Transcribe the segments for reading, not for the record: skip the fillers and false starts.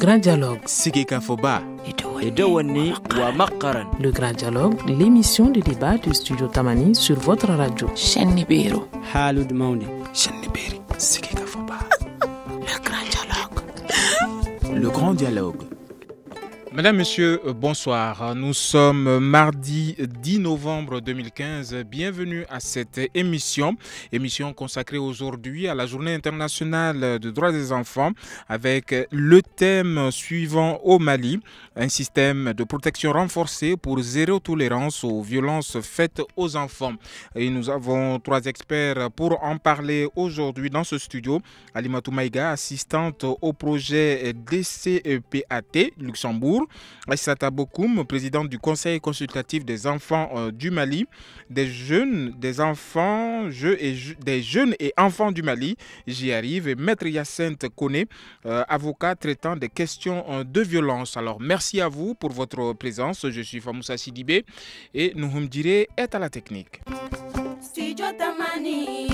grand dialogue. Sigeka Foba. Le grand dialogue, l'émission de débat du studio Tamani sur votre radio. Chaîne Nibéro. Halud Mauni. Chaîne Nibéri. Sigeka Foba. Le grand dialogue. Le grand dialogue. Mesdames, Messieurs, bonsoir. Nous sommes mardi 10 novembre 2015. Bienvenue à cette émission consacrée aujourd'hui à la Journée internationale des droits des enfants avec le thème suivant au Mali, un système de protection renforcé pour zéro tolérance aux violences faites aux enfants. Et nous avons 3 experts pour en parler aujourd'hui dans ce studio. Alimatou Maïga, assistante au projet DCEPAT Luxembourg. Aïssata Bokoum, présidente du Conseil consultatif des enfants du Mali, des jeunes et enfants du Mali, j'y arrive, et Maître Hyacinthe Koné, avocat traitant des questions de violence. Alors merci à vous pour votre présence, je suis Famoussa Sidibé et Nouhoumdire est à la technique. Studio Tamani.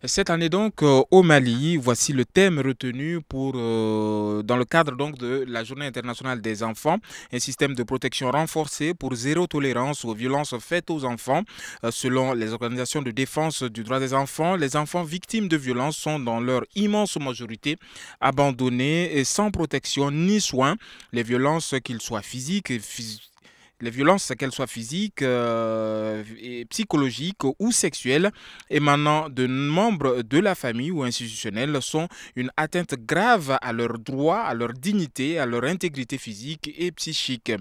Cette année donc au Mali, voici le thème retenu pour dans le cadre donc de la Journée internationale des enfants, un système de protection renforcé pour zéro tolérance aux violences faites aux enfants. Selon les organisations de défense du droit des enfants, les enfants victimes de violences sont dans leur immense majorité abandonnés et sans protection ni soins. Les violences, qu'elles soient physiques qu'elles soient physiques, et psychologiques ou sexuelles, émanant de membres de la famille ou institutionnelle, sont une atteinte grave à leurs droits, à leur dignité, à leur intégrité physique et psychique.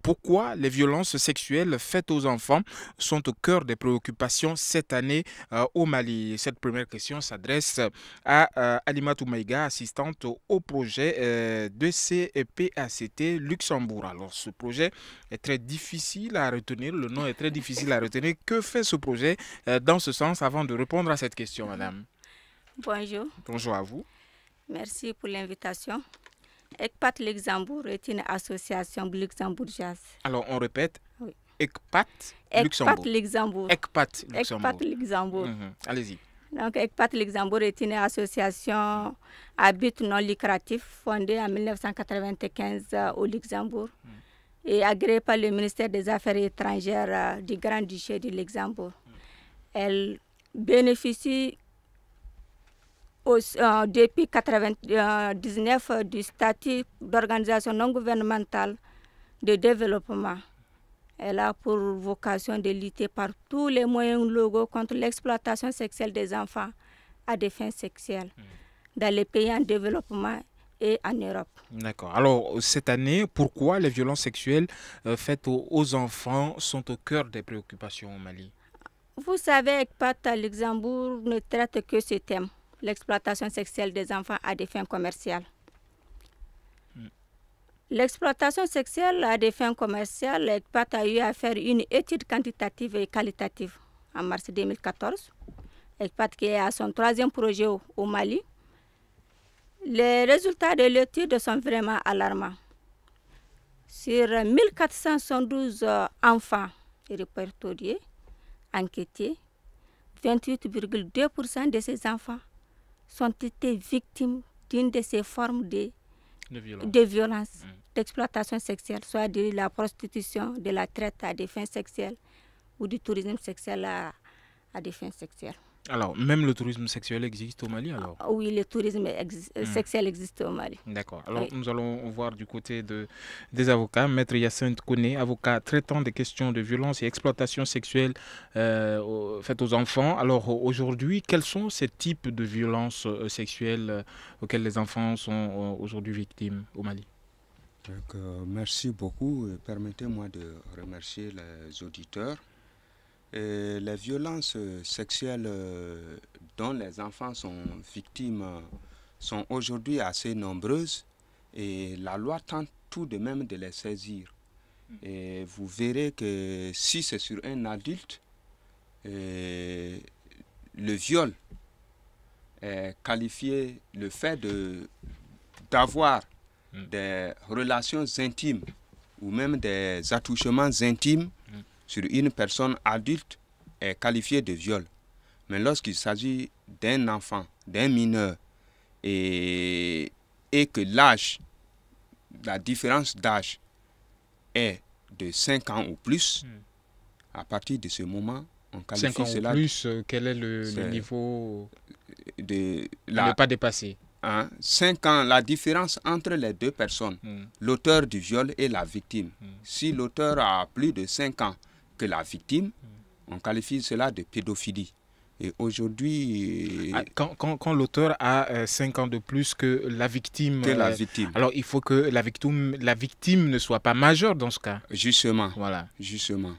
Pourquoi les violences sexuelles faites aux enfants sont au cœur des préoccupations cette année au Mali? Cette première question s'adresse à Alimatou Maïga, assistante au projet de CPACT Luxembourg. Alors ce projet est très difficile à retenir, le nom est très difficile à retenir. Que fait ce projet dans ce sens avant de répondre à cette question, madame? Bonjour. Bonjour à vous. Merci pour l'invitation. ECPAT Luxembourg est une association luxembourgeoise. Alors on répète, oui. ECPAT Luxembourg. Luxembourg. ECPAT Luxembourg. ECPAT Luxembourg. Allez-y. Donc ECPAT Luxembourg est une association à but non lucratif fondée en 1995 au Luxembourg. Et agréée par le ministère des Affaires étrangères du Grand-Duché du Luxembourg. Elle bénéficie depuis 1999 du statut d'organisation non gouvernementale de développement. Elle a pour vocation de lutter par tous les moyens légaux contre l'exploitation sexuelle des enfants à des fins sexuelles dans les pays en développement et en Europe. D'accord. Alors, cette année, pourquoi les violences sexuelles faites aux enfants sont au cœur des préoccupations au Mali? Vous savez, ECPAT à Luxembourg ne traite que ce thème, l'exploitation sexuelle des enfants à des fins commerciales. L'exploitation sexuelle à des fins commerciales, ECPAT a eu à faire une étude quantitative et qualitative en mars 2014. ECPAT qui est à son 3e projet au Mali. Les résultats de l'étude sont vraiment alarmants. Sur 1412 enfants répertoriés, enquêtés, 28,2% de ces enfants sont été victimes d'une de ces formes de violence, d'exploitation sexuelle, soit de la prostitution, de la traite à des fins sexuelles ou du tourisme sexuel à des fins sexuelles. Alors, même le tourisme sexuel existe au Mali alors? Oui, le tourisme sexuel existe au Mali. D'accord. Alors, oui. Nous allons voir du côté des avocats. Maître Hyacinthe Koné, avocat traitant des questions de violence et exploitation sexuelle faites aux enfants. Alors, aujourd'hui, quels sont ces types de violences sexuelles auxquelles les enfants sont aujourd'hui victimes au Mali? Donc, merci beaucoup. Permettez-moi de remercier les auditeurs. Les violences sexuelles dont les enfants sont victimes sont aujourd'hui assez nombreuses et la loi tente tout de même de les saisir. Et vous verrez que si c'est sur un adulte, le viol est qualifié, le fait d'avoir des relations intimes ou même des attouchements intimes sur une personne adulte est qualifié de viol. Mais lorsqu'il s'agit d'un enfant, d'un mineur, et que l'âge la différence d'âge est de 5 ans ou plus, à partir de ce moment, on qualifie 5 ans cela... ou plus, quel est le niveau de à ne pas dépasser? 5 ans, la différence entre les deux personnes, l'auteur du viol et la victime. Si l'auteur a plus de 5 ans que la victime, on qualifie cela de pédophilie. Et aujourd'hui... Quand l'auteur a 5 ans de plus que la victime, alors il faut que la victime ne soit pas majeure dans ce cas. Justement. Voilà. Justement.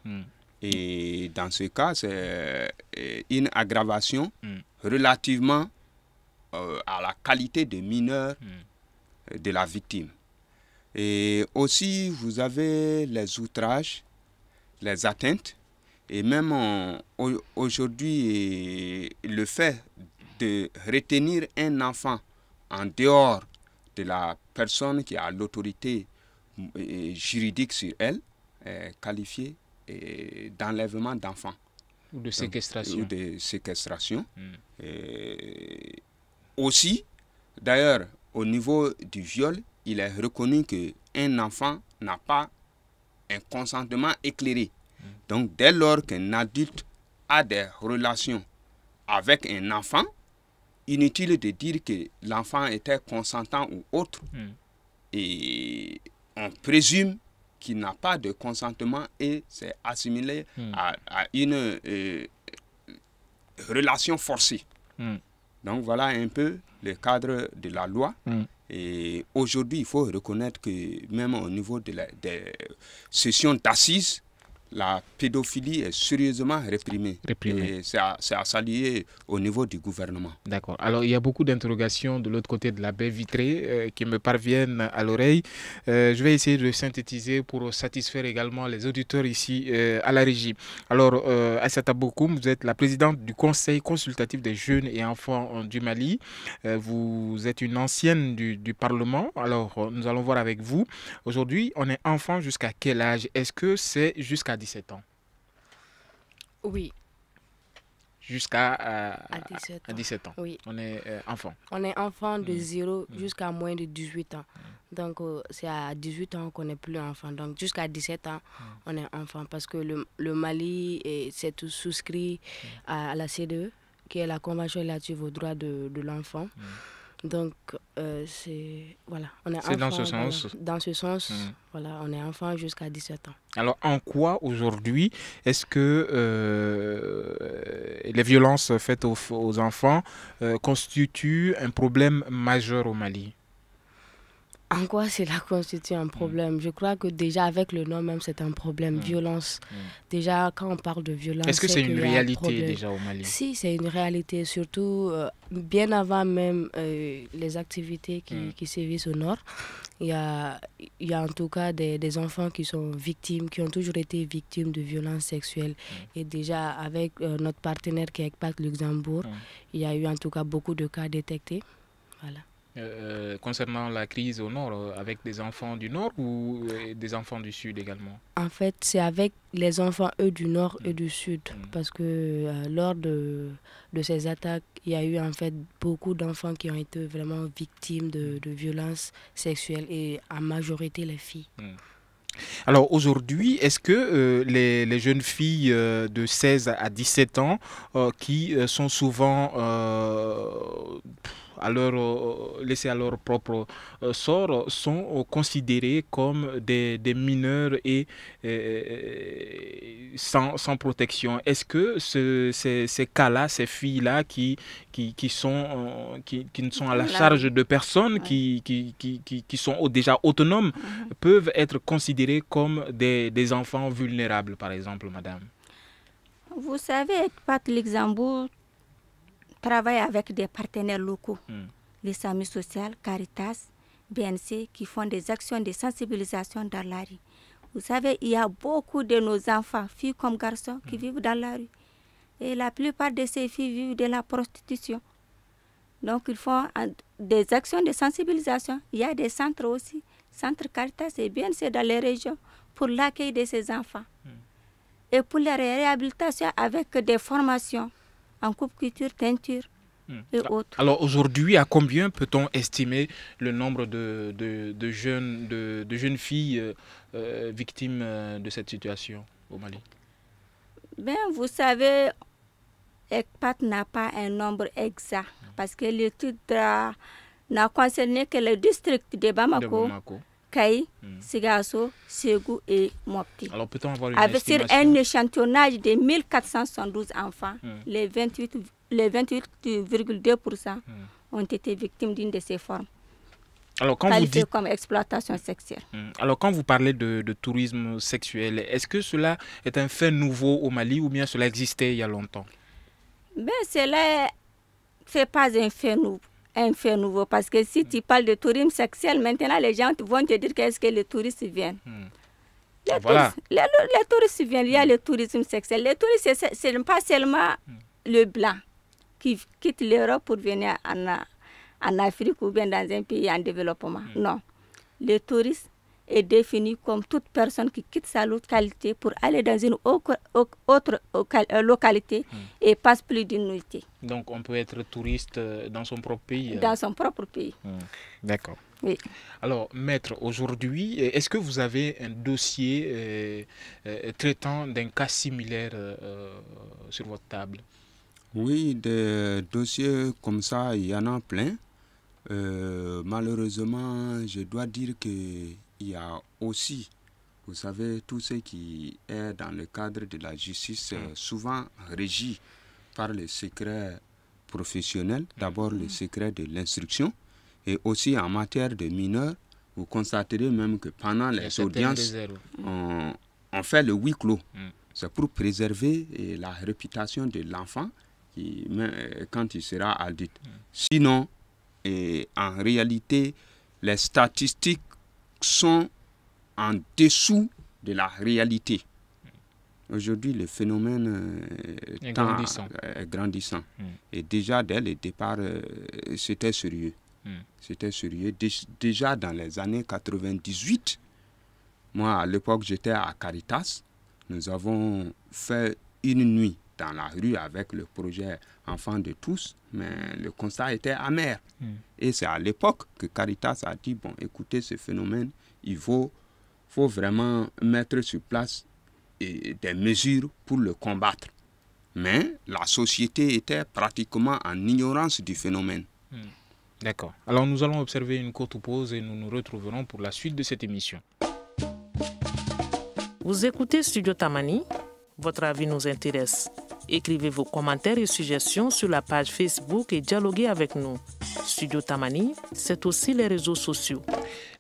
Et dans ce cas, c'est une aggravation relativement à la qualité de mineur de la victime. Et aussi, vous avez les outrages, les atteintes. Et même aujourd'hui, le fait de retenir un enfant en dehors de la personne qui a l'autorité juridique sur elle est qualifié d'enlèvement d'enfants. Ou de séquestration. Ou de séquestration. Aussi, d'ailleurs, au niveau du viol, il est reconnu qu'un enfant n'a pas un consentement éclairé. Donc, dès lors qu'un adulte a des relations avec un enfant, inutile de dire que l'enfant était consentant ou autre. Et on présume qu'il n'a pas de consentement et c'est assimilé à une relation forcée. Donc, voilà un peu le cadre de la loi. Et aujourd'hui, il faut reconnaître que même au niveau des sessions d'assises, la pédophilie est sérieusement réprimée. Et c'est à saluer au niveau du gouvernement. D'accord. Alors, il y a beaucoup d'interrogations de l'autre côté de la baie vitrée qui me parviennent à l'oreille. Je vais essayer de synthétiser pour satisfaire également les auditeurs ici à la régie. Alors, Aissata Bokoum, vous êtes la présidente du Conseil consultatif des jeunes et enfants du Mali. Vous êtes une ancienne du Parlement. Alors, nous allons voir avec vous. Aujourd'hui, on est enfant jusqu'à quel âge? Est-ce que c'est jusqu'à 17 ans? Oui. Jusqu'à 17 ans. Oui. On est enfant. On est enfant de 0 jusqu'à moins de 18 ans. Donc, c'est à 18 ans qu'on n'est plus enfant. Donc, jusqu'à 17 ans, on est enfant. Parce que le Mali s'est souscrit à la CEDE, qui est la Convention relative aux droits de l'enfant. Donc, voilà, on est enfant. C'est dans ce sens. Dans ce sens, voilà, on est enfant jusqu'à 17 ans. Alors, en quoi aujourd'hui est-ce que les violences faites aux enfants constituent un problème majeur au Mali? En quoi cela constitue un problème? Je crois que déjà avec le nom même, c'est un problème. Violence. Déjà, quand on parle de violence... Est-ce que c'est une réalité déjà au Mali? Si, c'est une réalité. Surtout, bien avant même les activités qui sévissent au nord, il y a en tout cas des enfants qui sont victimes, qui ont toujours été victimes de violences sexuelles. Et déjà, avec notre partenaire qui est ECPAT Luxembourg, il y a eu en tout cas beaucoup de cas détectés. Voilà. Concernant la crise au nord, avec des enfants du nord ou des enfants du sud également? En fait, c'est avec les enfants, eux, du nord et du sud. Parce que lors de ces attaques, il y a eu en fait beaucoup d'enfants qui ont été vraiment victimes de violences sexuelles et en majorité les filles. Alors aujourd'hui, est-ce que les jeunes filles de 16 à 17 ans qui sont souvent laissées à leur propre sort sont considérées comme des mineurs et sans protection? Est-ce que ces cas-là, ces filles-là qui ne sont à la charge de personnes, qui sont déjà autonomes, peuvent être considérés comme des enfants vulnérables, par exemple, madame? Vous savez, ECPAT Luxembourg travaille avec des partenaires locaux, les SAMU social, Caritas, BNC, qui font des actions de sensibilisation dans la rue. Vous savez, il y a beaucoup de nos enfants, filles comme garçons, qui vivent dans la rue. Et la plupart de ces filles vivent de la prostitution. Donc, ils font des actions de sensibilisation. Il y a des centres aussi, centres Caritas et BNC dans les régions, pour l'accueil de ces enfants. Et pour la réhabilitation avec des formations en coupe, couture, teinture, et autres. Alors aujourd'hui, à combien peut-on estimer le nombre de jeunes filles victimes de cette situation au Mali? Ben, vous savez, ECPAT n'a pas un nombre exact parce que l'étude n'a concerné que le district de Bamako. Kaï, Sigasso, Ségou et Mopti. Alors peut-on avoir une avec estimation? sur un échantillonnage de 1472 enfants, les 28,2% ont été victimes d'une de ces formes. Alors, qualifiées comme exploitation sexuelle. Alors quand vous parlez de tourisme sexuel, est-ce que cela est un fait nouveau au Mali ou bien cela existait il y a longtemps? Ben, cela n'est pas un fait nouveau parce que si tu parles de tourisme sexuel, maintenant les gens vont te dire qu'est-ce que les touristes viennent. Les touristes viennent, il y a le tourisme sexuel. Les touristes, ce n'est pas seulement le blanc qui quitte l'Europe pour venir en Afrique ou bien dans un pays en développement. Non. Le tourisme est défini comme toute personne qui quitte sa localité pour aller dans une autre localité et passe plus d'une nuitée. Donc on peut être touriste dans son propre pays? Dans son propre pays. D'accord. Oui. Alors, maître, aujourd'hui, est-ce que vous avez un dossier traitant d'un cas similaire sur votre table? Oui, des dossiers comme ça, il y en a plein. Malheureusement, je dois dire qu'il y a aussi, vous savez, tout ce qui est dans le cadre de la justice, souvent régi par le secret professionnel, d'abord le secret de l'instruction, et aussi en matière de mineurs, vous constaterez même que pendant les audiences, on fait le huis clos. C'est pour préserver la réputation de l'enfant quand il sera adulte. Sinon, en réalité, les statistiques sont en dessous de la réalité. Aujourd'hui, le phénomène est grandissant. Et déjà, dès le départ, c'était sérieux. C'était sérieux. Déjà dans les années 98, moi, à l'époque, j'étais à Caritas. Nous avons fait une nuit dans la rue avec le projet Enfants de tous, mais le constat était amer. Et c'est à l'époque que Caritas a dit, bon, écoutez, ce phénomène, il faut vraiment mettre sur place des mesures pour le combattre. Mais la société était pratiquement en ignorance du phénomène. D'accord. Alors nous allons observer une courte pause et nous nous retrouverons pour la suite de cette émission. Vous écoutez Studio Tamani, votre avis nous intéresse. Écrivez vos commentaires et suggestions sur la page Facebook et dialoguez avec nous. Studio Tamani, c'est aussi les réseaux sociaux.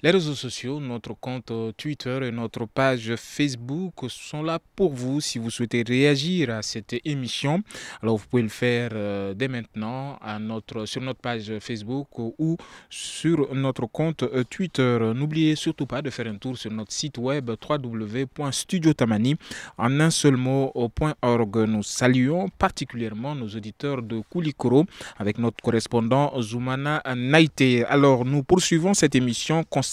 Les réseaux sociaux, notre compte Twitter et notre page Facebook sont là pour vous si vous souhaitez réagir à cette émission. Alors vous pouvez le faire dès maintenant sur notre page Facebook ou sur notre compte Twitter. N'oubliez surtout pas de faire un tour sur notre site web www.studiotamani en un seul mot.org. Nous saluons particulièrement nos auditeurs de Koulikoro avec notre correspondant Zoumana Naïté. Alors nous poursuivons cette émission consacrée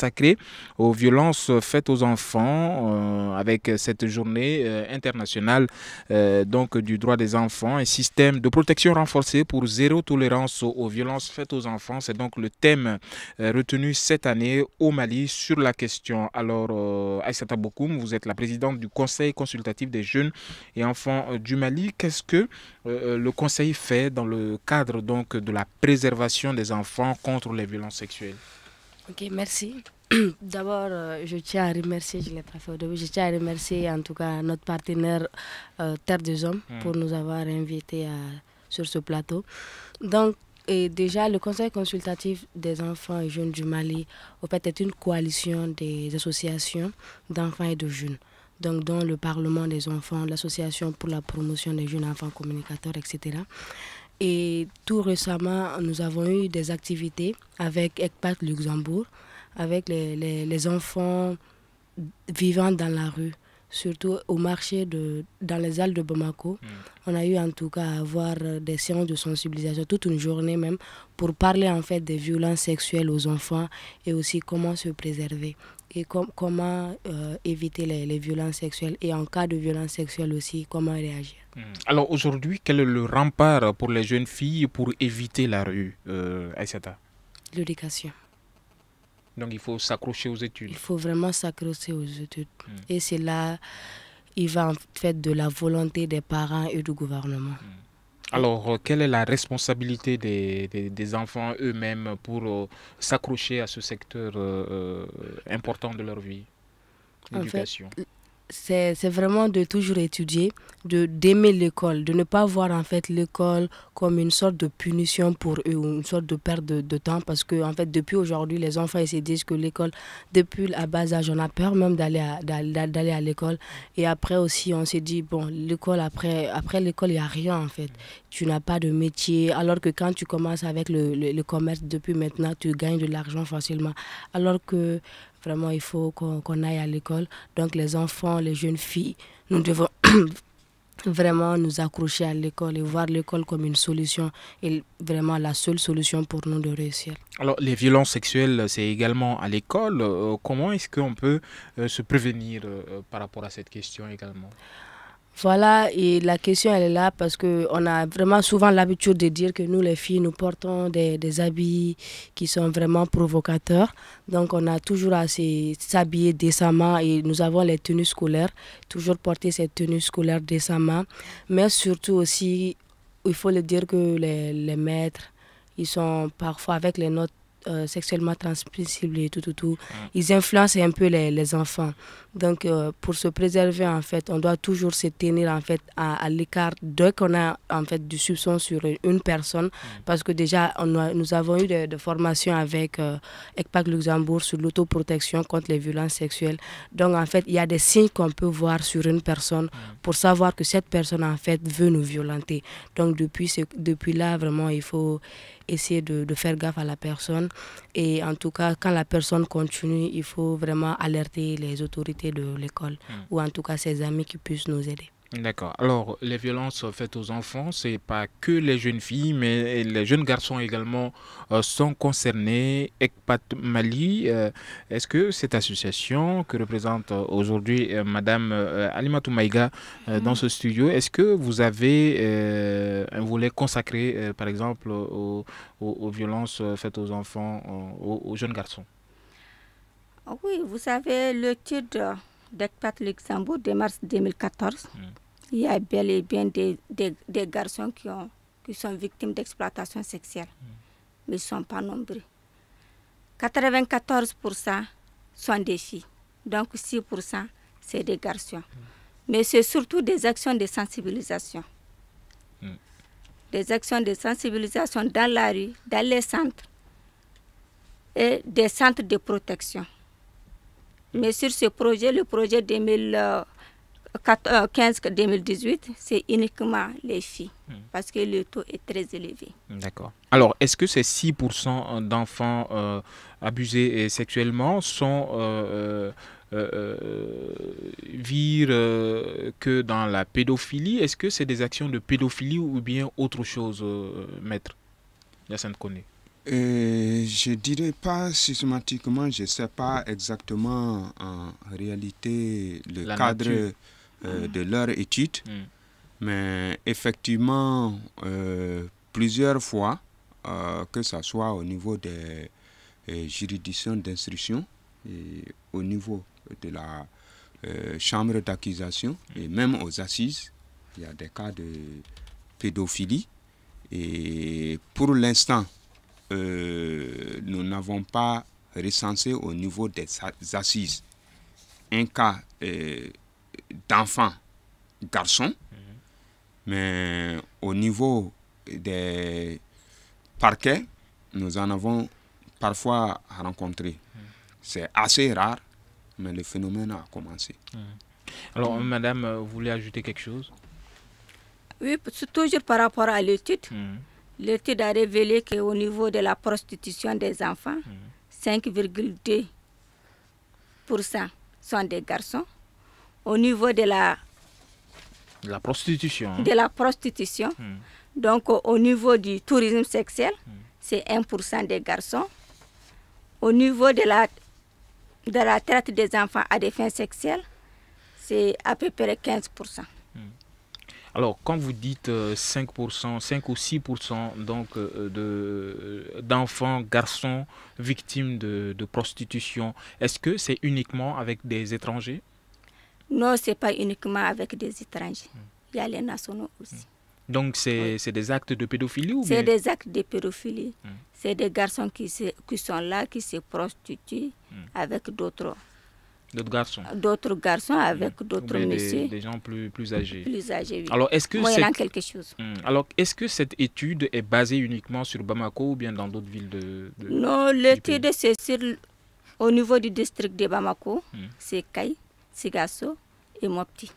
aux violences faites aux enfants avec cette journée internationale donc du droit des enfants, un système de protection renforcé pour zéro tolérance aux violences faites aux enfants. C'est donc le thème retenu cette année au Mali sur la question. Alors Aïssata Bokoum, vous êtes la présidente du Conseil consultatif des jeunes et enfants du Mali. Qu'est-ce que le Conseil fait dans le cadre donc de la préservation des enfants contre les violences sexuelles? Ok, merci. D'abord, je tiens à remercier, je l'ai pas fait au début, je tiens à remercier en tout cas notre partenaire Terre des Hommes pour nous avoir invités sur ce plateau. Donc, déjà, le Conseil consultatif des enfants et jeunes du Mali, au fait, est une coalition des associations d'enfants et de jeunes. Donc, dont le Parlement des enfants, l'Association pour la promotion des jeunes enfants communicateurs, etc. Et tout récemment, nous avons eu des activités avec ECPAT Luxembourg, avec les enfants vivant dans la rue, surtout au marché dans les halles de Bamako. On a eu en tout cas à avoir des séances de sensibilisation, toute une journée même, pour parler en fait des violences sexuelles aux enfants et aussi comment se préserver. et comment éviter les violences sexuelles et en cas de violence sexuelle aussi, comment réagir. Alors aujourd'hui, quel est le rempart pour les jeunes filles pour éviter la rue, Aïssata? L'éducation. Donc il faut s'accrocher aux études. Il faut vraiment s'accrocher aux études. Et c'est là, il va en fait de la volonté des parents et du gouvernement. Alors, quelle est la responsabilité des enfants eux-mêmes pour s'accrocher à ce secteur important de leur vie, l'éducation? En fait, c'est vraiment de toujours étudier, d'aimer l'école, de ne pas voir en fait l'école comme une sorte de punition pour eux ou une sorte de perte de temps, parce que en fait depuis aujourd'hui les enfants ils se disent que l'école, depuis à bas âge on a peur même d'aller à l'école, et après aussi on se dit bon l'école après l'école il n'y a rien en fait, tu n'as pas de métier, alors que quand tu commences avec le commerce depuis maintenant tu gagnes de l'argent facilement, alors que vraiment, il faut qu'on aille à l'école. Donc, les enfants, les jeunes filles, nous devons vraiment nous accrocher à l'école et voir l'école comme une solution et vraiment la seule solution pour nous de réussir. Alors, les violences sexuelles, c'est également à l'école. Comment est-ce qu'on peut se prévenir par rapport à cette question également? Voilà, et la question elle est là parce qu'on a vraiment souvent l'habitude de dire que nous les filles, nous portons des habits qui sont vraiment provocateurs. Donc on a toujours à s'habiller décemment et nous avons les tenues scolaires, toujours porter ces tenues scolaires décemment. Mais surtout aussi, il faut le dire que les maîtres, ils sont parfois avec les notes sexuellement transmissibles et tout, ils influencent un peu les enfants. Donc pour se préserver en fait, on doit toujours se tenir en fait à l'écart dès qu'on a en fait du soupçon sur une personne, parce que déjà nous avons eu des formations avec ECPAC Luxembourg sur l'autoprotection contre les violences sexuelles. Donc en fait il y a des signes qu'on peut voir sur une personne pour savoir que cette personne en fait veut nous violenter. Donc depuis là vraiment il faut essayer de faire gaffe à la personne, et en tout cas quand la personne continue il faut vraiment alerter les autorités de l'école ou en tout cas ses amis qui puissent nous aider. D'accord. Alors, les violences faites aux enfants, c'est pas que les jeunes filles, mais les jeunes garçons également sont concernés. ECPAT Mali, est-ce que cette association que représente aujourd'hui Madame Alimatou Maïga dans ce studio, est-ce que vous avez un volet consacré, par exemple, aux violences faites aux enfants, aux jeunes garçons? Oui, vous savez, l'étude d'ECPAT Luxembourg de mars 2014, il y a bel et bien des garçons qui sont victimes d'exploitation sexuelle, mais ils ne sont pas nombreux. 94% sont des filles, donc 6% c'est des garçons. Mais c'est surtout des actions de sensibilisation. Des actions de sensibilisation dans la rue, dans les centres et des centres de protection. Mais sur ce projet, le projet 2015-2018, c'est uniquement les filles, parce que le taux est très élevé. D'accord. Alors, est-ce que ces 6% d'enfants abusés sexuellement virent que dans la pédophilie? Est-ce que c'est des actions de pédophilie ou bien autre chose, maître Yacine Koné? Je ne dirais pas systématiquement, je ne sais pas exactement en réalité le cadre de leur étude, mais effectivement, plusieurs fois, que ce soit au niveau des juridictions d'instruction et au niveau de la chambre d'accusation et même aux assises, il y a des cas de pédophilie. Et pour l'instant, nous n'avons pas recensé au niveau des assises un cas d'enfant garçon, mais au niveau des parquets, nous en avons parfois rencontré. C'est assez rare, mais le phénomène a commencé. Alors, madame, vous voulez ajouter quelque chose? Oui, toujours par rapport à l'étude. L'étude a révélé qu'au niveau de la prostitution des enfants, 5,2% sont des garçons. Au niveau de la prostitution. Donc au niveau du tourisme sexuel, c'est 1% des garçons. Au niveau de de la traite des enfants à des fins sexuelles, c'est à peu près 15%. Alors, quand vous dites 5%, 5 ou 6% donc, d'enfants, garçons victimes de prostitution, est-ce que c'est uniquement avec des étrangers? Non, ce n'est pas uniquement avec des étrangers. Il y a les nationaux aussi. Donc, c'est des actes de pédophilie ou bien? C'est des actes de pédophilie. C'est des garçons qui sont là, qui se prostituent avec d'autres garçons avec d'autres messieurs. Des gens plus âgés. Plus âgés, oui. Alors, est-ce que quelque chose. Alors, est-ce que cette étude est basée uniquement sur Bamako ou bien dans d'autres villes Non, l'étude, c'est au niveau du district de Bamako. C'est Kaï, Sigasso et Mopti.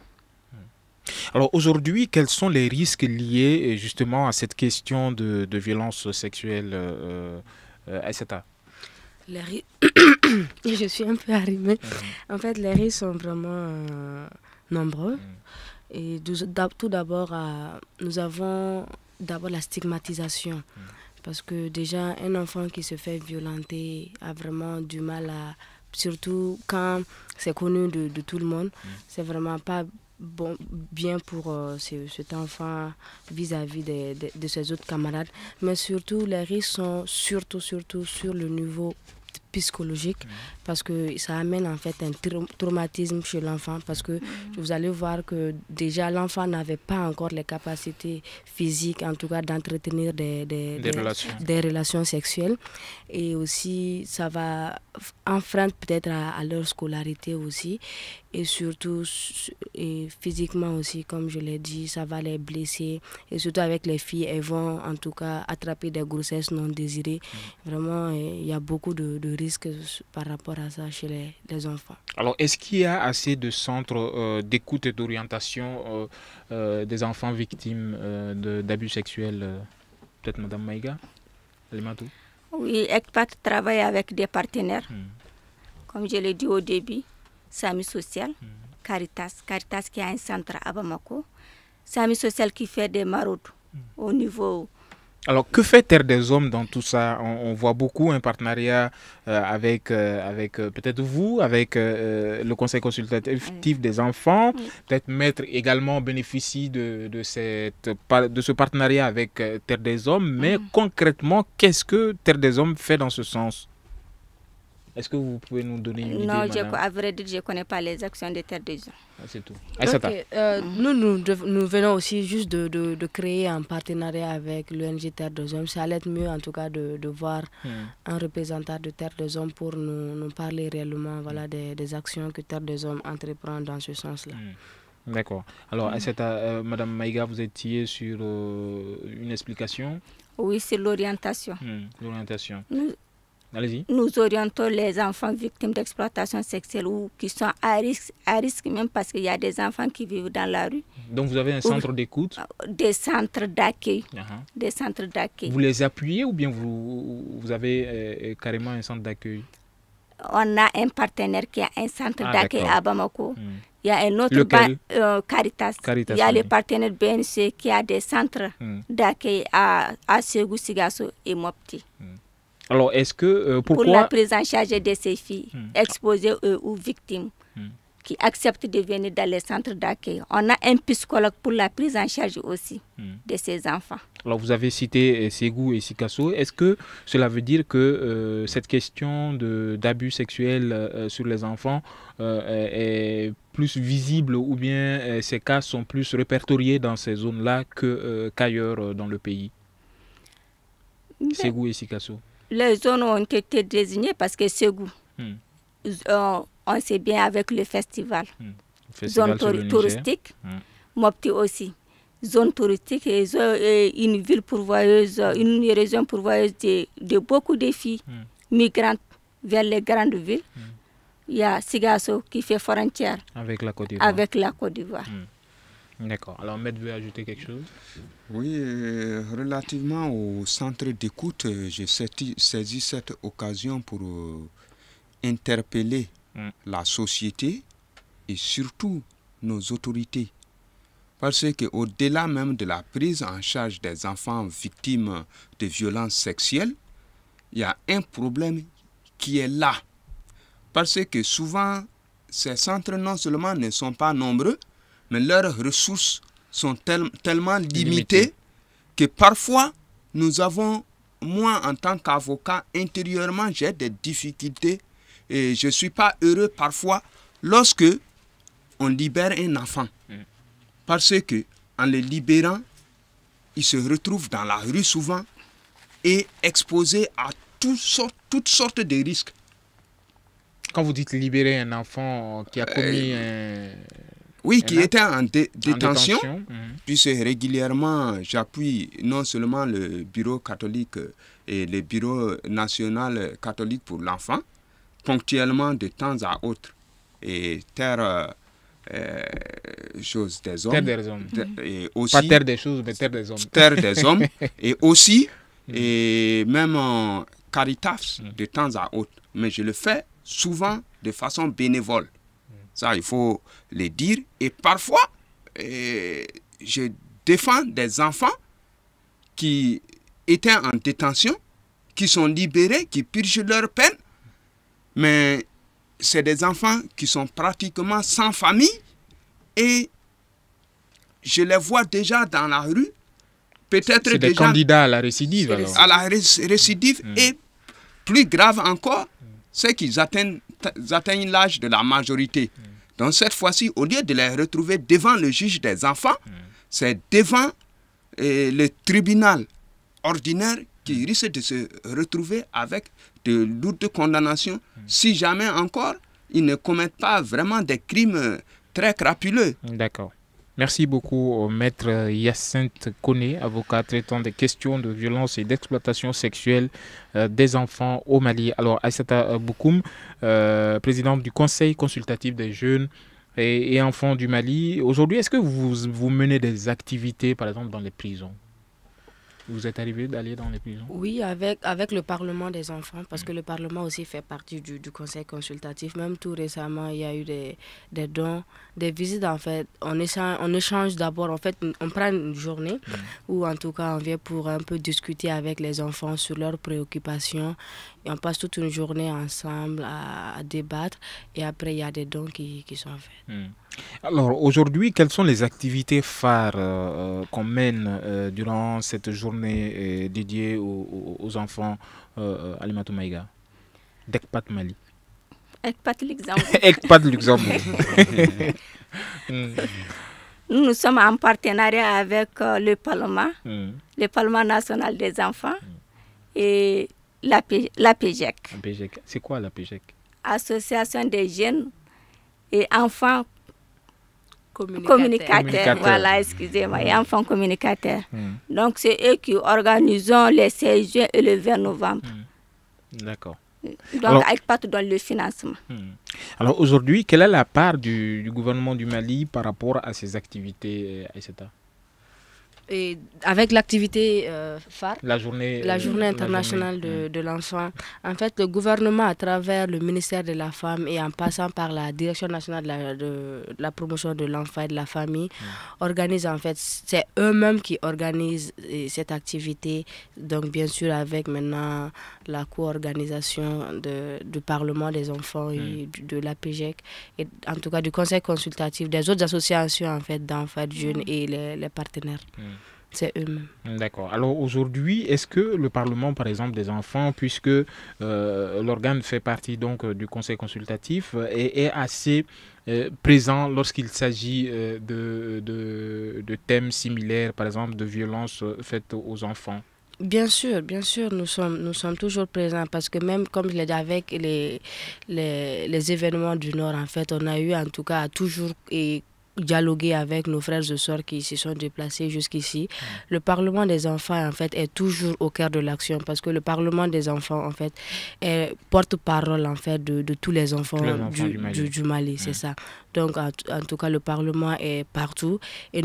Alors, aujourd'hui, quels sont les risques liés justement à cette question de violence sexuelle, Aïssata? Je suis un peu arrimée. En fait, les risques sont vraiment nombreux. Et tout d'abord, nous avons d'abord la stigmatisation. Parce que déjà, un enfant qui se fait violenter a vraiment du mal à... Surtout quand c'est connu de tout le monde, c'est vraiment pas bien pour cet enfant vis-à-vis de ses autres camarades. Mais surtout, les risques sont surtout sur le niveau psychologique, parce que ça amène en fait un traumatisme chez l'enfant, parce que vous allez voir que déjà l'enfant n'avait pas encore les capacités physiques, en tout cas d'entretenir des relations sexuelles, et aussi ça va enfreindre peut-être à leur scolarité aussi, et surtout et physiquement aussi, comme je l'ai dit, ça va les blesser, et surtout avec les filles, elles vont en tout cas attraper des grossesses non désirées. Vraiment, il y a beaucoup de risques par rapport à ça chez les enfants. Alors, est-ce qu'il y a assez de centres d'écoute et d'orientation des enfants victimes d'abus sexuels? Peut-être Mme Maïga, Alimatou? Oui, ECPAT travaille avec des partenaires, comme je l'ai dit au début. Sami Social, Caritas qui a un centre à Bamako, Sami Social qui fait des maraudes au niveau... Alors, que fait Terre des Hommes dans tout ça? On voit beaucoup un partenariat avec peut-être vous, avec le Conseil consultatif des enfants. Peut-être Maître également bénéficie de ce partenariat avec Terre des Hommes. Mais concrètement, qu'est-ce que Terre des Hommes fait dans ce sens? Est-ce que vous pouvez nous donner une idée? Non, à vrai dire, je ne connais pas les actions de Terre des Hommes. C'est tout. Okay. Nous venons aussi juste de créer un partenariat avec l'ONG Terre des Hommes. Ça allait être mieux en tout cas de voir un représentant de Terre des Hommes pour nous parler réellement des actions que Terre des Hommes entreprend dans ce sens-là. D'accord. Alors, Madame Maïga, vous étiez sur une explication? Oui, c'est l'orientation. L'orientation. Allez-y. Nous orientons les enfants victimes d'exploitation sexuelle ou qui sont à risque même, parce qu'il y a des enfants qui vivent dans la rue. Donc vous avez un centre d'écoute? Des centres d'accueil. Des centres d'accueil. Vous les appuyez ou bien vous avez carrément un centre d'accueil? On a un partenaire qui a un centre d'accueil à Bamako. Il y a un autre Caritas. Il y a le partenaire BNC qui a des centres d'accueil à Ségou, Sigasso et Mopti. Alors, est-ce que... pourquoi... Pour la prise en charge de ces filles exposées ou victimes qui acceptent de venir dans les centres d'accueil. On a un psychologue pour la prise en charge aussi de ces enfants. Alors, vous avez cité Ségou et Sigasso. Est-ce que cela veut dire que cette question d'abus sexuels sur les enfants est plus visible, ou bien ces cas sont plus répertoriés dans ces zones-là qu'ailleurs dans le pays? Ségou et Sigasso. Les zones ont été désignées parce que Ségou, on sait bien avec le festival. Zone touristique, Mopti aussi. Zone touristique et une ville pourvoyeuse, une région pourvoyeuse de beaucoup de filles migrantes vers les grandes villes. Il y a Sigasso qui fait frontière avec la Côte d'Ivoire. D'accord. Alors, Maître veut ajouter quelque chose? Oui, relativement au centre d'écoute, j'ai saisi cette occasion pour interpeller la société et surtout nos autorités. Parce qu'au-delà même de la prise en charge des enfants victimes de violences sexuelles, il y a un problème qui est là. parce que souvent, ces centres non seulement ne sont pas nombreux, mais leurs ressources sont tellement limitées que parfois, nous avons, moi en tant qu'avocat, intérieurement, j'ai des difficultés et je ne suis pas heureux parfois lorsque on libère un enfant. Parce que en le libérant, il se retrouve dans la rue souvent et exposé à toutes sortes de risques. Quand vous dites libérer un enfant qui a commis qui était en détention, puisque régulièrement j'appuie non seulement le bureau catholique et le bureau national catholique pour l'enfant, ponctuellement de temps à autre, et terre chose des hommes. Terre des hommes. Et aussi, pas terre des choses, mais terre des hommes. Terre des hommes. Et aussi, et même Caritas de temps à autre. Mais je le fais souvent de façon bénévole. Ça, il faut le dire. Et parfois, je défends des enfants qui étaient en détention, qui sont libérés, qui purgent leur peine. Mais c'est des enfants qui sont pratiquement sans famille et je les vois déjà dans la rue. Peut-être c'est des candidats à la récidive. Alors. À la récidive et plus grave encore, c'est qu'ils atteignent l'âge de la majorité. Donc cette fois-ci, au lieu de les retrouver devant le juge des enfants, c'est devant le tribunal ordinaire qui risque de se retrouver avec de lourdes condamnations si jamais encore ils ne commettent pas vraiment des crimes très crapuleux. D'accord. Merci beaucoup au maître Hyacinthe Koné, avocat traitant des questions de violence et d'exploitation sexuelle des enfants au Mali. Alors, Aïssata Boukoum, présidente du Conseil consultatif des jeunes et enfants du Mali. Aujourd'hui, est-ce que vous menez des activités, par exemple, dans les prisons ? Vous êtes arrivé d'aller dans les prisons? Oui, avec le Parlement des enfants, parce que le Parlement aussi fait partie du Conseil consultatif. Même tout récemment, il y a eu des dons, des visites en fait. On échange d'abord, en fait, on prend une journée où en tout cas on vient pour un peu discuter avec les enfants sur leurs préoccupations. Et on passe toute une journée ensemble à débattre. Et après, il y a des dons qui sont faits. Alors aujourd'hui, quelles sont les activités phares qu'on mène durant cette journée dédiée aux enfants Alimatou Maïga d'ECPAT Mali? ECPAT Luxembourg. ECPAT Luxembourg. Nous sommes en partenariat avec le Parlement national des enfants et la PGEC. C'est quoi la PGEC? Association des jeunes et enfants communicateurs. Voilà, excusez-moi, et enfants communicateurs. Donc, c'est eux qui organisent les 16 juin et le 20 novembre. D'accord. Donc, ECPAT donne le financement. Alors, aujourd'hui, quelle est la part du gouvernement du Mali par rapport à ces activités, Aïssata? Et avec l'activité phare, la journée internationale de l'enfant, en fait, le gouvernement, à travers le ministère de la Femme et en passant par la Direction nationale de la promotion de l'enfant et de la famille, organise en fait, c'est eux-mêmes qui organisent cette activité. Donc, bien sûr, avec maintenant la co-organisation du Parlement des enfants et de la PGEC, et en tout cas du Conseil consultatif, des autres associations en fait, d'enfants, de jeunes et les partenaires. C'est eux-mêmes. D'accord. Alors aujourd'hui, est-ce que le Parlement, par exemple, des enfants, puisque l'organe fait partie donc du Conseil consultatif, est assez présent lorsqu'il s'agit de thèmes similaires, par exemple de violences faites aux enfants? Bien sûr, nous sommes toujours présents parce que même comme je l'ai dit avec les événements du Nord, en fait, on a eu en tout cas toujours dialoguer avec nos frères et sœurs qui se sont déplacés jusqu'ici. Le Parlement des enfants, en fait, est toujours au cœur de l'action parce que le Parlement des enfants, en fait, est porte-parole, en fait, de tous les enfants, du Mali, c'est ça. Donc, en tout cas, le Parlement est partout et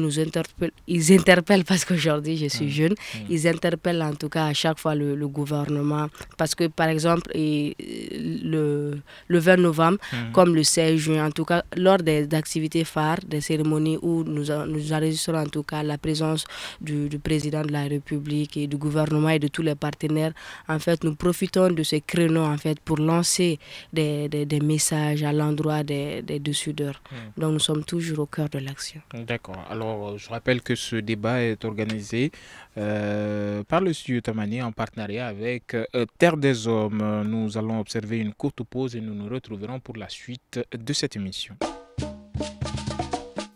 ils interpellent, parce qu'aujourd'hui, je suis jeune, ils interpellent en tout cas à chaque fois le gouvernement. Parce que, par exemple, le 20 novembre, comme le 16 juin, en tout cas, lors des activités phares, des cérémonies où nous enregistrons en tout cas la présence du président de la République et du gouvernement et de tous les partenaires, en fait, nous profitons de ces créneaux en fait, pour lancer des messages à l'endroit des décideurs. Donc, nous sommes toujours au cœur de l'action. D'accord. Alors, je rappelle que ce débat est organisé par le studio Tamani en partenariat avec Terre des Hommes. Nous allons observer une courte pause et nous nous retrouverons pour la suite de cette émission.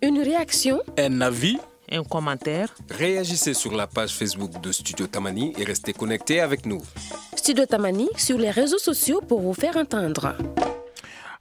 Une réaction, un avis, un commentaire. Réagissez sur la page Facebook de Studio Tamani et restez connectés avec nous. Studio Tamani sur les réseaux sociaux pour vous faire entendre.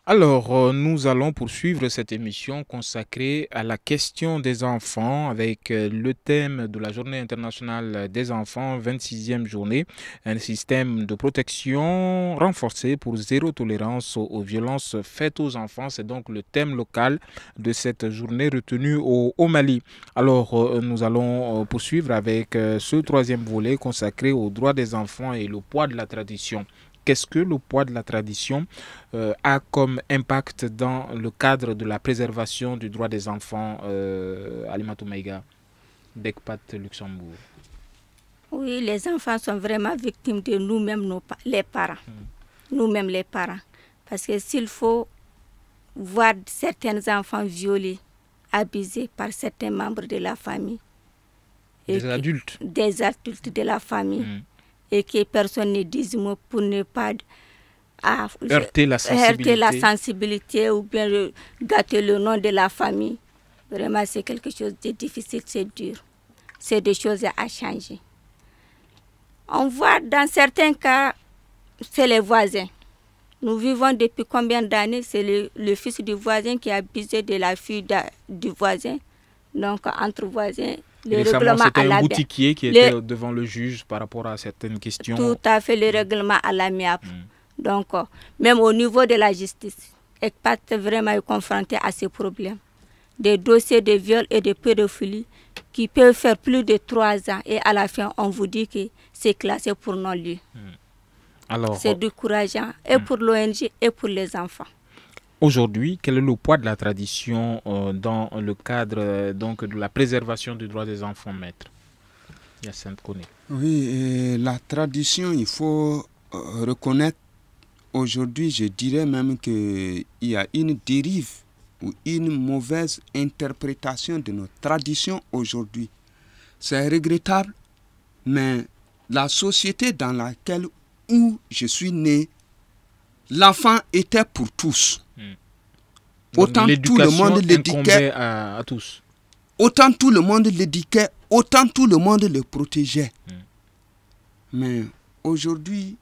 Alors, nous allons poursuivre cette émission consacrée à la question des enfants avec le thème de la Journée internationale des enfants, 26e journée, un système de protection renforcé pour zéro tolérance aux violences faites aux enfants. C'est donc le thème local de cette journée retenue au Mali. Alors, nous allons poursuivre avec ce troisième volet consacré aux droits des enfants et le poids de la tradition. Qu'est-ce que le poids de la tradition a comme impact dans le cadre de la préservation du droit des enfants, Alimatou Maïga, Becpat Luxembourg? Oui, les enfants sont vraiment victimes de nous-mêmes, les parents. Nous-mêmes les parents. Parce que s'il faut voir certains enfants violés, abusés par certains membres de la famille. Des adultes de la famille. Et que personne ne dise mot pour ne pas heurter la sensibilité ou bien gâter le nom de la famille. Vraiment, c'est quelque chose de difficile, c'est dur. C'est des choses à changer. On voit dans certains cas, c'est les voisins. Nous vivons depuis combien d'années? C'est le fils du voisin qui a abusé de la fille du voisin. Donc, entre voisins, récemment, c'était un boutiquier qui était devant le juge par rapport à certaines questions. Tout à fait, le règlement à l'amiable. Donc, même au niveau de la justice, ECPAT vraiment est confronté à ces problèmes. Des dossiers de viol et de pédophilie qui peuvent faire plus de 3 ans et à la fin, on vous dit que c'est classé pour non-lieu. C'est décourageant et pour l'ONG et pour les enfants. Aujourd'hui, quel est le poids de la tradition dans le cadre donc, de la préservation du droit des enfants, maître Yacinthe Koné? Oui, la tradition, il faut reconnaître, aujourd'hui, je dirais même qu'il y a une dérive ou une mauvaise interprétation de nos traditions aujourd'hui. C'est regrettable, mais la société dans laquelle où je suis né, l'enfant était pour tous. Autant tout le monde l'éduquait à tous. Autant tout le monde l'éduquait, autant tout le monde le protégeait. Mais aujourd'hui,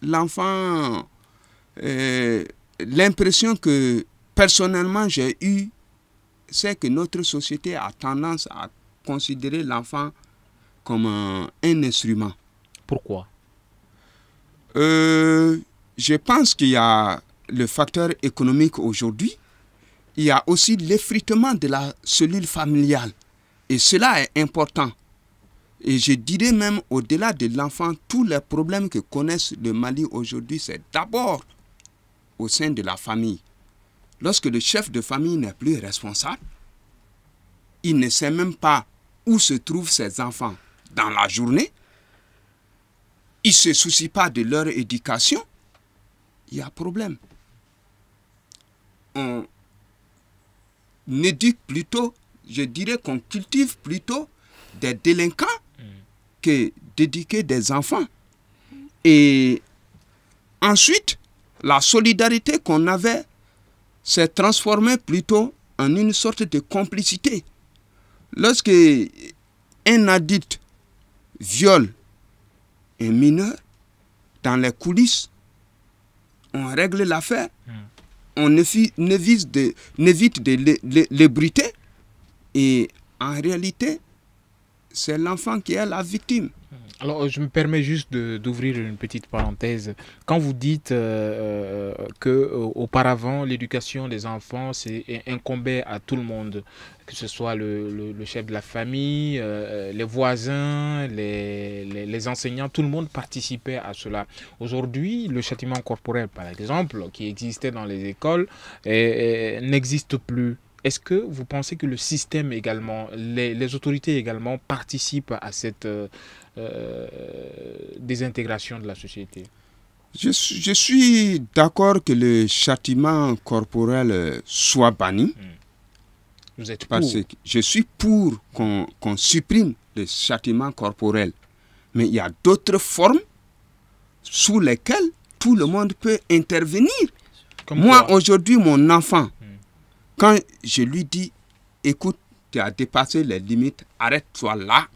l'enfant, l'impression que personnellement j'ai eue, c'est que notre société a tendance à considérer l'enfant comme un instrument. Pourquoi? Je pense qu'il y a le facteur économique aujourd'hui. Il y a aussi l'effritement de la cellule familiale. Et cela est important. Et je dirais même au-delà de l'enfant, tous les problèmes que connaissent le Mali aujourd'hui, c'est d'abord au sein de la famille. Lorsque le chef de famille n'est plus responsable, il ne sait même pas où se trouvent ses enfants dans la journée. Il ne se soucie pas de leur éducation. Il y a problème. On éduque plutôt, je dirais qu'on cultive plutôt des délinquants que d'éduquer des enfants. Et ensuite, la solidarité qu'on avait s'est transformée plutôt en une sorte de complicité. Lorsque un adulte viole un mineur dans les coulisses, on règle l'affaire. On évite de l'ébruiter. Et en réalité, c'est l'enfant qui est la victime. Alors, je me permets juste d'ouvrir une petite parenthèse. Quand vous dites qu'auparavant, l'éducation des enfants incombait à tout le monde, que ce soit le chef de la famille, les voisins, les enseignants, tout le monde participait à cela. Aujourd'hui, le châtiment corporel, par exemple, qui existait dans les écoles, n'existe plus. Est-ce que vous pensez que le système également, les autorités également participent à cette désintégration de la société? Je suis d'accord que le châtiment corporel soit banni. Vous êtes parce que je suis pour qu'on supprime le châtiment corporel. Mais il y a d'autres formes sous lesquelles tout le monde peut intervenir. Comme moi, aujourd'hui, mon enfant, quand je lui dis, écoute, tu as dépassé les limites, arrête-toi là,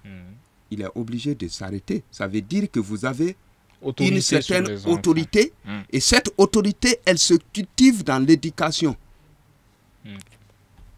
il est obligé de s'arrêter. Ça veut dire que vous avez une certaine autorité, et cette autorité, elle se cultive dans l'éducation.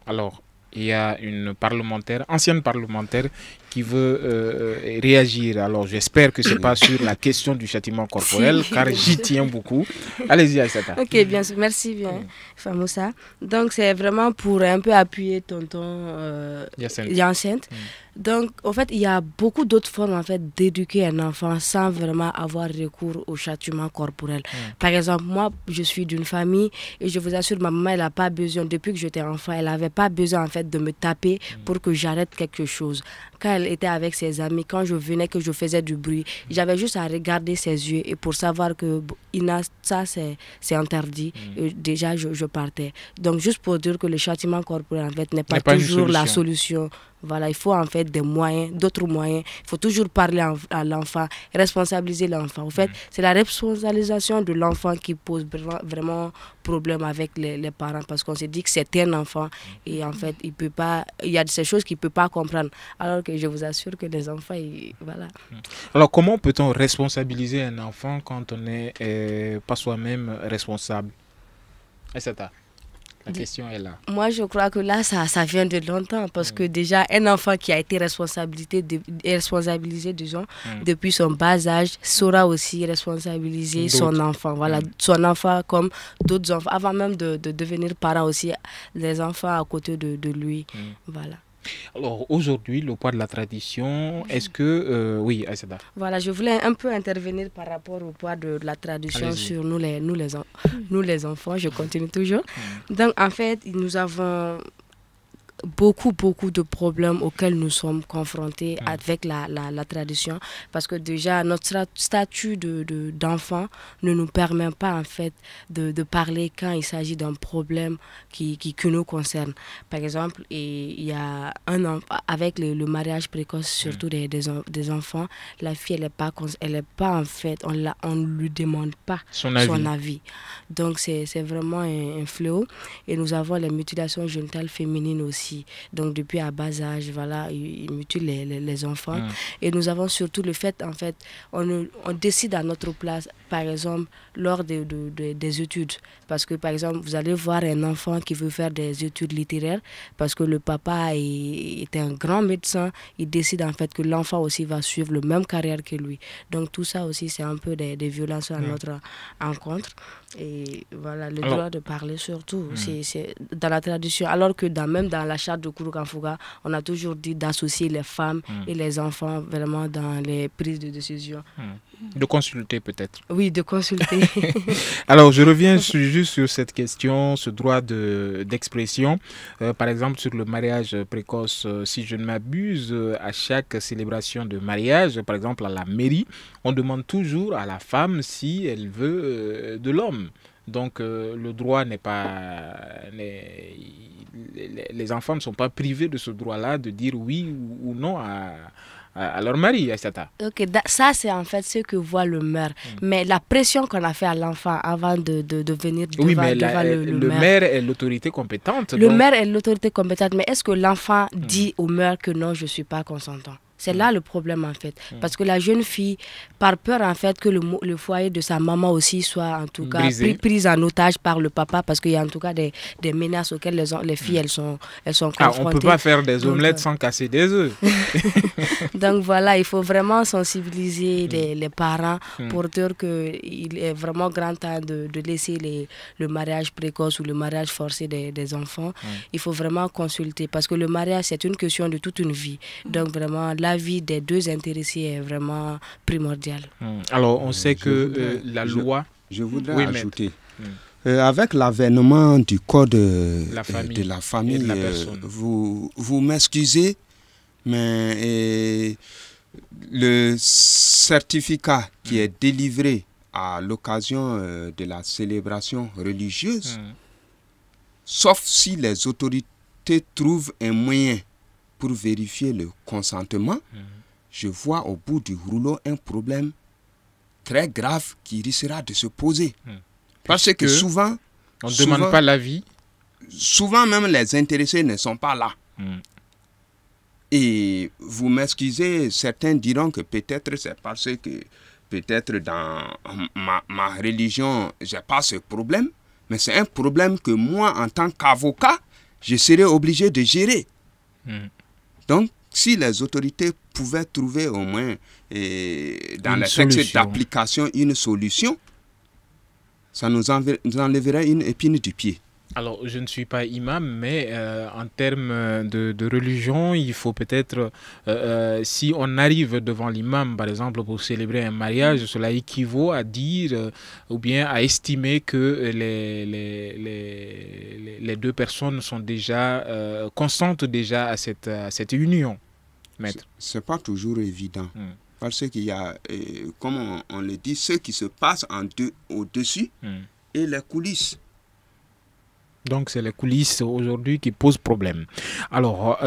Alors, il y a une parlementaire, ancienne parlementaire, qui veut réagir. Alors, j'espère que ce n'est pas sur la question du châtiment corporel, car j'y tiens beaucoup. Allez-y, Aïssata. Ok, bien sûr. Merci bien, Famoussa. Donc, c'est vraiment pour un peu appuyer tonton Yacinthe. Donc, en fait, il y a beaucoup d'autres formes en fait, d'éduquer un enfant sans vraiment avoir recours au châtiment corporel. Par exemple, moi, je suis d'une famille et je vous assure, ma maman, elle n'a pas besoin, depuis que j'étais enfant, elle n'avait pas besoin en fait, de me taper pour que j'arrête quelque chose. Quand elle était avec ses amis, quand je venais, que je faisais du bruit, j'avais juste à regarder ses yeux et pour savoir que ça, c'est interdit. Et déjà, je partais. Donc, juste pour dire que le châtiment corporel, en fait, n'est pas toujours la solution. Voilà, il faut en fait des moyens, d'autres moyens. Il faut toujours parler à l'enfant, responsabiliser l'enfant. En fait, c'est la responsabilisation de l'enfant qui pose vraiment problème avec les parents parce qu'on se dit que c'est un enfant et en fait, il y a ces choses qu'il ne peut pas comprendre. Alors que je vous assure que les enfants, voilà. Alors, comment peut-on responsabiliser un enfant quand on n'est pas soi-même responsable? Aïssata, la question est là. Moi, je crois que là, ça vient de longtemps parce que déjà, un enfant qui a été responsabilisé, disons, depuis son bas âge, saura aussi responsabiliser son enfant. Voilà, son enfant comme d'autres enfants, avant même de devenir parent aussi, les enfants à côté de lui. Voilà. Alors aujourd'hui, le poids de la tradition, est-ce que... oui, Aïssata. Voilà, je voulais un peu intervenir par rapport au poids de la tradition sur nous les enfants. Je continue toujours. Donc en fait, nous avons beaucoup de problèmes auxquels nous sommes confrontés avec la tradition parce que déjà notre statut d'enfant ne nous permet pas en fait de parler quand il s'agit d'un problème qui nous concerne. Par exemple, il y a avec le mariage précoce surtout des enfants, la fille elle est pas en fait, on lui demande pas son avis. Donc c'est vraiment un fléau et nous avons les mutilations génitales féminines aussi. Donc depuis à bas âge, voilà, ils mutilent les enfants. Et nous avons surtout le fait, en fait, on décide à notre place, par exemple, lors des études. Parce que, par exemple, vous allez voir un enfant qui veut faire des études littéraires, parce que le papa est un grand médecin, il décide en fait que l'enfant aussi va suivre la même carrière que lui. Donc tout ça aussi, c'est un peu des violences à notre encontre. Et voilà, le droit de parler surtout, c'est dans la tradition. Alors que même dans la charte de Kouroukanfouga, on a toujours dit d'associer les femmes et les enfants vraiment dans les prises de décision. De consulter peut-être. Oui, de consulter. Alors, je reviens juste sur cette question, ce droit d'expression. Par exemple, sur le mariage précoce, si je ne m'abuse, à chaque célébration de mariage, par exemple à la mairie, on demande toujours à la femme si elle veut de l'homme. Donc, le droit n'est pas... Les enfants ne sont pas privés de ce droit-là de dire oui ou non à leur mari, Aïssata. Ok, ça c'est en fait ce que voit le maire. Mais la pression qu'on a fait à l'enfant avant de venir devant, le maire est l'autorité compétente. Le maire est l'autorité compétente, mais est-ce que l'enfant dit au maire que non, je ne suis pas consentant? C'est là le problème en fait. Parce que la jeune fille, par peur en fait que le foyer de sa maman aussi soit en tout cas pris en otage par le papa, parce qu'il y a en tout cas des menaces auxquelles les filles elles sont confrontées. On ne peut pas faire des omelettes sans casser des œufs. Donc voilà, il faut vraiment sensibiliser les parents pour dire qu'il est vraiment grand temps de laisser le mariage précoce ou le mariage forcé des enfants. Il faut vraiment consulter, parce que le mariage c'est une question de toute une vie. Donc vraiment l'avis des deux intéressés est vraiment primordial. Alors on sait que la loi... Je voudrais ajouter, avec l'avènement du code de la famille, de la personne. Vous m'excusez, mais le certificat qui est délivré à l'occasion de la célébration religieuse, sauf si les autorités trouvent un moyen pour vérifier le consentement, je vois au bout du rouleau un problème très grave qui risquera de se poser. Parce que souvent... On ne demande pas l'avis. Souvent même les intéressés ne sont pas là. Et vous m'excusez, certains diront que peut-être c'est parce que peut-être dans ma religion, je n'ai pas ce problème, mais c'est un problème que moi, en tant qu'avocat, je serais obligé de gérer. Donc, si les autorités pouvaient trouver au moins dans les textes d'application une solution, ça nous enlèverait une épine du pied. Alors, je ne suis pas imam, mais en termes de religion, il faut peut-être, si on arrive devant l'imam, par exemple, pour célébrer un mariage, cela équivaut à dire ou bien à estimer que les deux personnes sont déjà, consentent déjà à cette union, maître. Ce n'est pas toujours évident. Parce qu'il y a, comme on le dit, ce qui se passe au-dessus et les coulisses. Donc, c'est les coulisses aujourd'hui qui posent problème. Alors,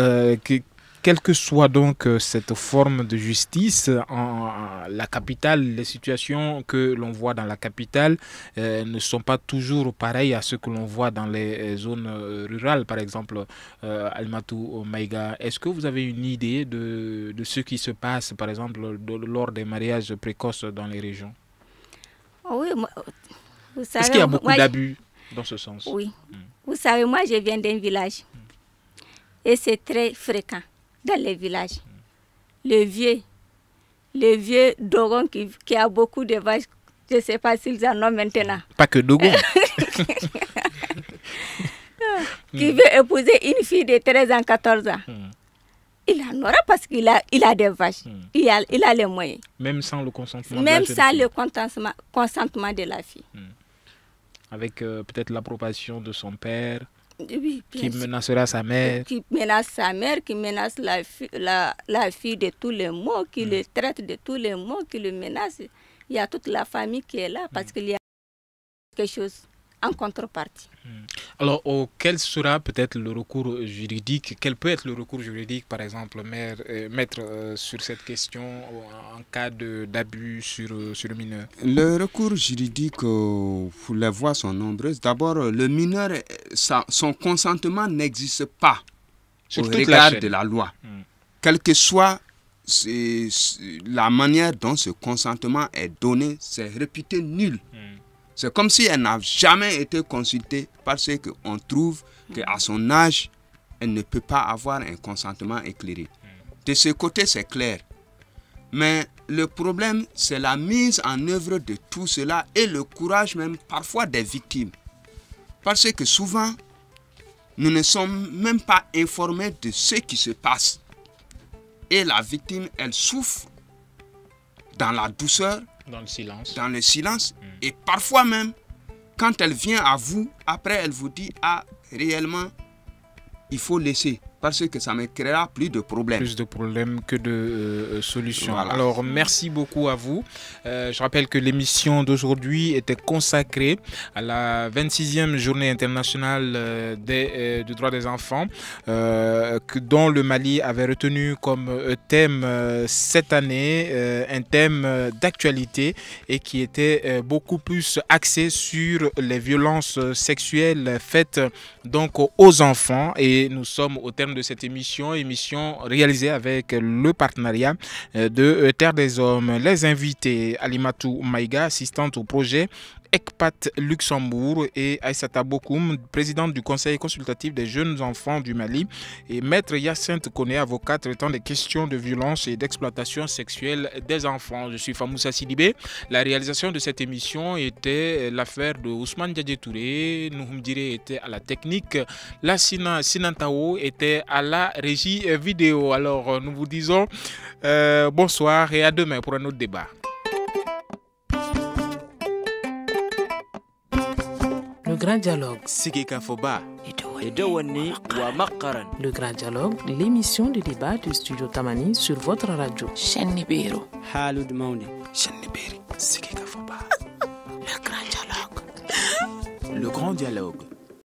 quelle que soit donc cette forme de justice, la capitale, les situations que l'on voit dans la capitale ne sont pas toujours pareilles à ce que l'on voit dans les zones rurales. Par exemple, Alimatou Maïga, est-ce que vous avez une idée de ce qui se passe, par exemple, lors des mariages précoces dans les régions? Oui, vous savez... Est-ce qu'il y a beaucoup d'abus dans ce sens? Oui. Vous savez, moi, je viens d'un village. Et c'est très fréquent dans les villages. Le vieux Dogon qui a beaucoup de vaches, je ne sais pas s'ils en ont maintenant. Pas que Dogon. Qui veut épouser une fille de 13 ans, 14 ans. Il en aura parce qu'il a des vaches. Il a les moyens. Même sans le consentement Même sans le consentement de la fille. Avec peut-être l'approbation de son père, oui, qui menacera sa mère. Qui menace sa mère, qui menace la fille de tous les maux, qui le traite de tous les maux, qui le menace. Il y a toute la famille qui est là parce qu'il y a quelque chose en contrepartie. Alors, quel sera peut-être le recours juridique? Quel peut être le recours juridique, par exemple, maître, sur cette question en cas d'abus sur le mineur? Le recours juridique, les voies sont nombreuses. D'abord, le mineur, son consentement n'existe pas au regard de la loi. Quelle que soit la manière dont ce consentement est donné, c'est réputé nul. C'est comme si elle n'a jamais été consultée parce qu'on trouve qu'à son âge, elle ne peut pas avoir un consentement éclairé. De ce côté, c'est clair. Mais le problème, c'est la mise en œuvre de tout cela et le courage même parfois des victimes. Parce que souvent, nous ne sommes même pas informés de ce qui se passe. Et la victime, elle souffre dans la douceur, dans le silence. Et parfois même, quand elle vient à vous, après elle vous dit, ah, réellement, il faut laisser. Parce que ça me créera plus de problèmes. Plus de problèmes que de solutions. Voilà. Alors, merci beaucoup à vous. Je rappelle que l'émission d'aujourd'hui était consacrée à la 26e journée internationale des droits des enfants, dont le Mali avait retenu comme thème cette année, un thème d'actualité et qui était beaucoup plus axé sur les violences sexuelles faites donc aux enfants. Et nous sommes au terme terme de cette émission réalisée avec le partenariat de Terre des Hommes. Les invités, Alimatou Maïga, assistante au projet ECPAT Luxembourg, et Aïssata Bokoum, présidente du Conseil consultatif des jeunes enfants du Mali, et Maître Hyacinthe Koné, avocat traitant des questions de violence et d'exploitation sexuelle des enfants. Je suis Famoussa Sidibé. La réalisation de cette émission était l'affaire de Ousmane Diadje Touré. Nouhoumdire était à la technique. Lassina Sinantao était à la régie vidéo. Alors nous vous disons bonsoir et à demain pour un autre débat. Le Grand Dialogue. Le Grand Dialogue, l'émission de débat du Studio Tamani sur votre radio. Le Grand Dialogue.